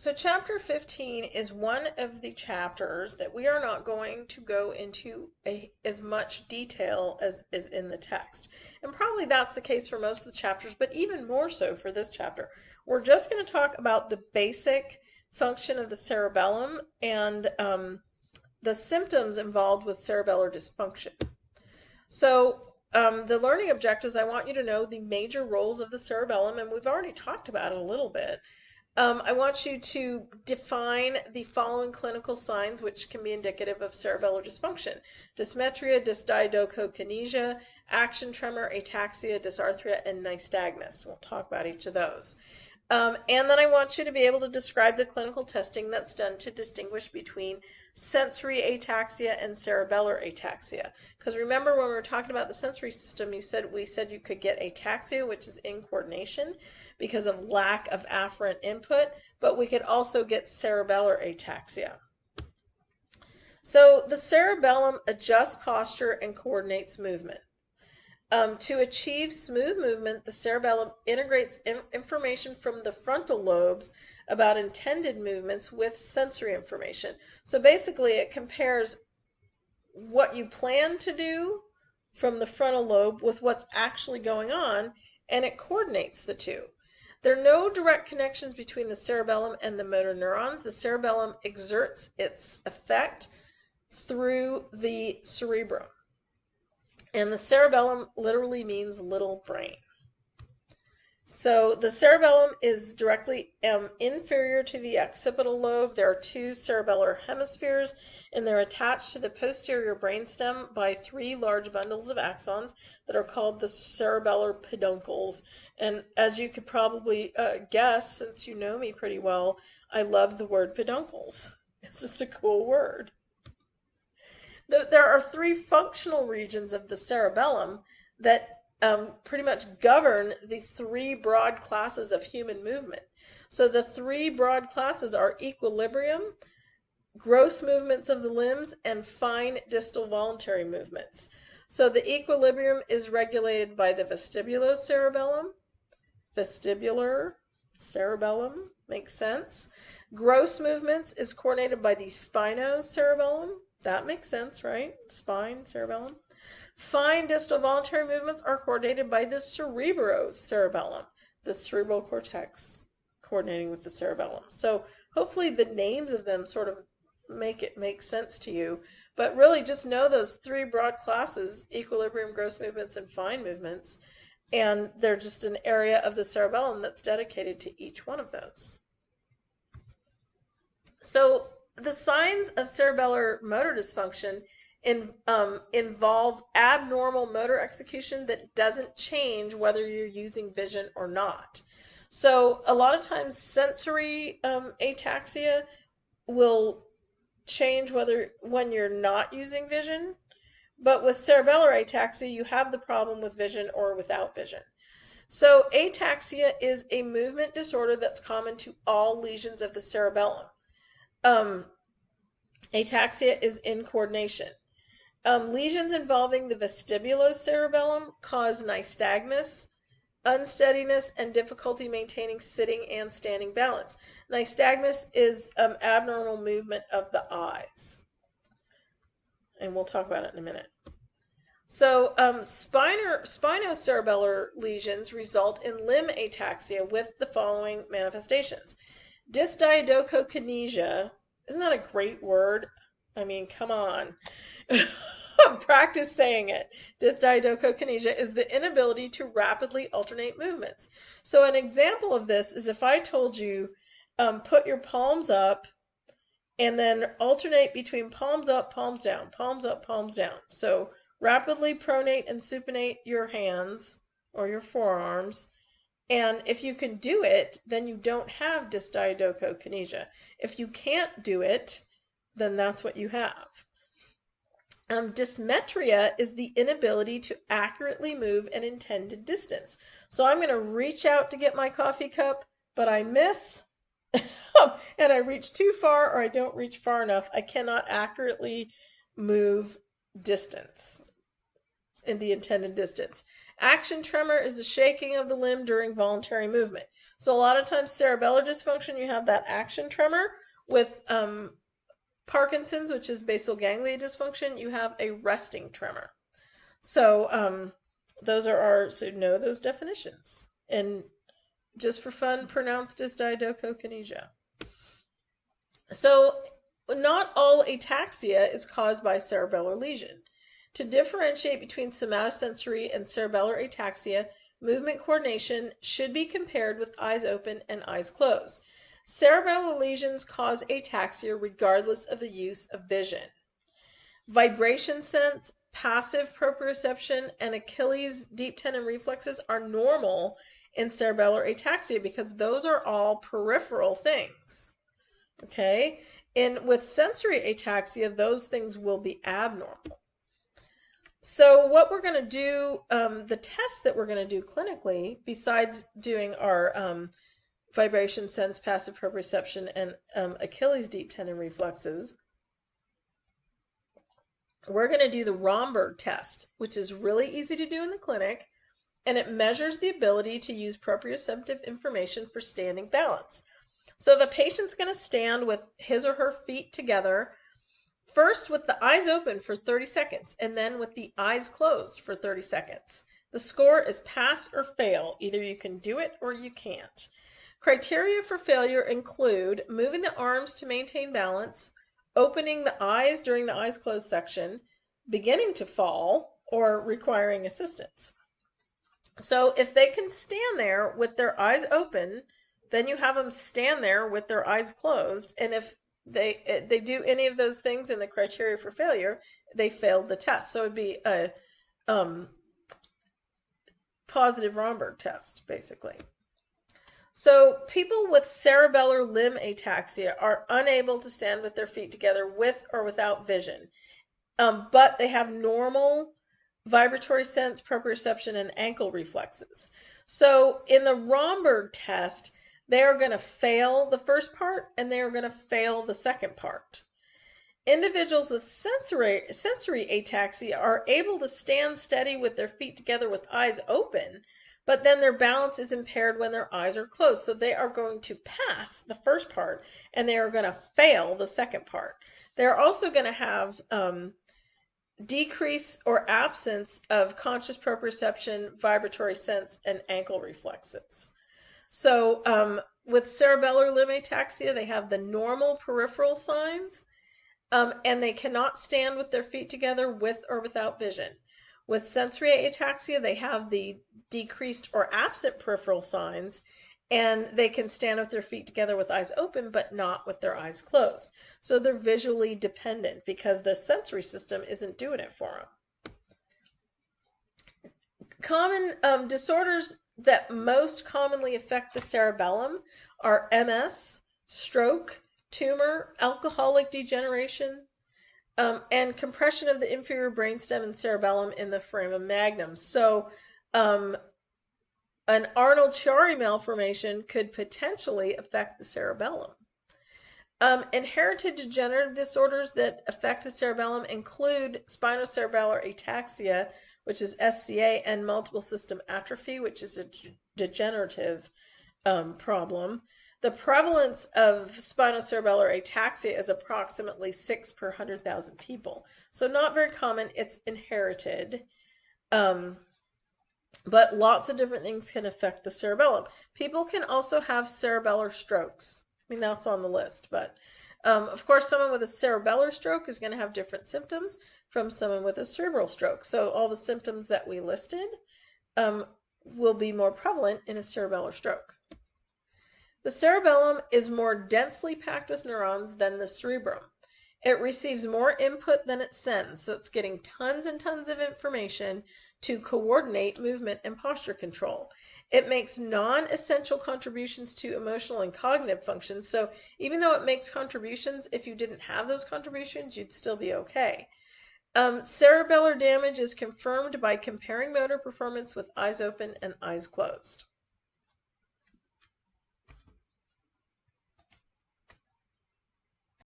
So chapter 15 is one of the chapters that we are not going to go into as much detail as is in the text. And probably that's the case for most of the chapters, but even more so for this chapter. We're just going to talk about the basic function of the cerebellum and the symptoms involved with cerebellar dysfunction. So the learning objectives, I want you to know the major roles of the cerebellum, and we've already talked about it a little bit. I want you to define the following clinical signs which can be indicative of cerebellar dysfunction: dysmetria, dysdiadochokinesia, action tremor, ataxia, dysarthria, and nystagmus. We'll talk about each of those. And then I want you to be able to describe the clinical testing that's done to distinguish between sensory ataxia and cerebellar ataxia. Because remember, when we were talking about the sensory system, we said you could get ataxia, which is incoordination because of lack of afferent input, but we could also get cerebellar ataxia. So the cerebellum adjusts posture and coordinates movement. To achieve smooth movement, the cerebellum integrates information from the frontal lobes about intended movements with sensory information. So basically, it compares what you plan to do from the frontal lobe with what's actually going on, and it coordinates the two. There are no direct connections between the cerebellum and the motor neurons. The cerebellum exerts its effect through the cerebrum. And the cerebellum literally means little brain. So the cerebellum is directly inferior to the occipital lobe. There are two cerebellar hemispheres, and they're attached to the posterior brainstem by three large bundles of axons that are called the cerebellar peduncles. And as you could probably guess, since you know me pretty well, I love the word peduncles. It's just a cool word. There are three functional regions of the cerebellum that pretty much govern the three broad classes of human movement. So the three broad classes are equilibrium, gross movements of the limbs, and fine distal voluntary movements. So the equilibrium is regulated by the vestibular cerebellum, makes sense. Gross movements is coordinated by the spinocerebellum. That makes sense, right? Spine, cerebellum. Fine distal voluntary movements are coordinated by the cerebrocerebellum, the cerebral cortex coordinating with the cerebellum. So hopefully the names of them sort of make it make sense to you. But really just know those three broad classes: equilibrium, gross movements, and fine movements. And they're just an area of the cerebellum that's dedicated to each one of those. So the signs of cerebellar motor dysfunction involve abnormal motor execution that doesn't change whether you're using vision or not. So a lot of times sensory ataxia will change when you're not using vision, but with cerebellar ataxia you have the problem with vision or without vision. So ataxia is a movement disorder that's common to all lesions of the cerebellum. Ataxia is incoordination. Lesions involving the vestibulocerebellum cause nystagmus, unsteadiness, and difficulty maintaining sitting and standing balance. Nystagmus is abnormal movement of the eyes. And we'll talk about it in a minute. So spinocerebellar lesions result in limb ataxia with the following manifestations. Dysdiadochokinesia, isn't that a great word? I mean, come on. Practice saying it. Dysdiadochokinesia is the inability to rapidly alternate movements. So an example of this is if I told you, put your palms up and then alternate between palms up, palms down, palms up, palms down. So rapidly pronate and supinate your hands or your forearms. And if you can do it, then you don't have dysdiadochokinesia. If you can't do it, then that's what you have. Dysmetria is the inability to accurately move an intended distance. So I'm going to reach out to get my coffee cup, but I miss, and I reach too far or I don't reach far enough. I cannot accurately move distance in the intended distance. Action tremor is the shaking of the limb during voluntary movement. So a lot of times cerebellar dysfunction, you have that action tremor. With Parkinson's, which is basal ganglia dysfunction, you have a resting tremor. So so know those definitions. And just for fun, pronounced as diadochokinesia. So not all ataxia is caused by cerebellar lesion. To differentiate between somatosensory and cerebellar ataxia, movement coordination should be compared with eyes open and eyes closed. Cerebellar lesions cause ataxia regardless of the use of vision. Vibration sense, passive proprioception, and Achilles deep tendon reflexes are normal in cerebellar ataxia because those are all peripheral things. Okay? And with sensory ataxia, those things will be abnormal. So what we're going to do, the tests that we're going to do clinically, besides doing our vibration sense, passive proprioception, and Achilles deep tendon reflexes, we're going to do the Romberg test, which is really easy to do in the clinic, and it measures the ability to use proprioceptive information for standing balance. So the patient's going to stand with his or her feet together, first with the eyes open for 30 seconds, and then with the eyes closed for 30 seconds. The score is pass or fail. Either you can do it or you can't. Criteria for failure include moving the arms to maintain balance, opening the eyes during the eyes closed section, beginning to fall, or requiring assistance. So if they can stand there with their eyes open, then you have them stand there with their eyes closed, and if they do any of those things in the criteria for failure, they failed the test. So it would be a positive Romberg test, basically. So people with cerebellar limb ataxia are unable to stand with their feet together with or without vision, but they have normal vibratory sense, proprioception, and ankle reflexes. So in the Romberg test, they are going to fail the first part and they are going to fail the second part. Individuals with sensory ataxia are able to stand steady with their feet together with eyes open, but then their balance is impaired when their eyes are closed. So they are going to pass the first part and they are going to fail the second part. They're also going to have decrease or absence of conscious proprioception, vibratory sense, and ankle reflexes. So with cerebellar limb ataxia, they have the normal peripheral signs, and they cannot stand with their feet together with or without vision. With sensory ataxia, they have the decreased or absent peripheral signs, and they can stand with their feet together with eyes open, but not with their eyes closed. So they're visually dependent because the sensory system isn't doing it for them. Common disorders that most commonly affect the cerebellum are MS, stroke, tumor, alcoholic degeneration, and compression of the inferior brainstem and cerebellum in the foramen magnum. So an Arnold-Chiari malformation could potentially affect the cerebellum. Inherited degenerative disorders that affect the cerebellum include spinocerebellar ataxia, which is SCA, and multiple system atrophy, which is a degenerative problem. The prevalence of spinocerebellar ataxia is approximately 6 per 100,000 people. So not very common, it's inherited. But lots of different things can affect the cerebellum. People can also have cerebellar strokes. I mean, that's on the list, but of course, someone with a cerebellar stroke is going to have different symptoms from someone with a cerebral stroke. So all the symptoms that we listed will be more prevalent in a cerebellar stroke. The cerebellum is more densely packed with neurons than the cerebrum. It receives more input than it sends, so it's getting tons and tons of information to coordinate movement and posture control. It makes non-essential contributions to emotional and cognitive functions, so even though it makes contributions, if you didn't have those contributions, you'd still be okay. Cerebellar damage is confirmed by comparing motor performance with eyes open and eyes closed.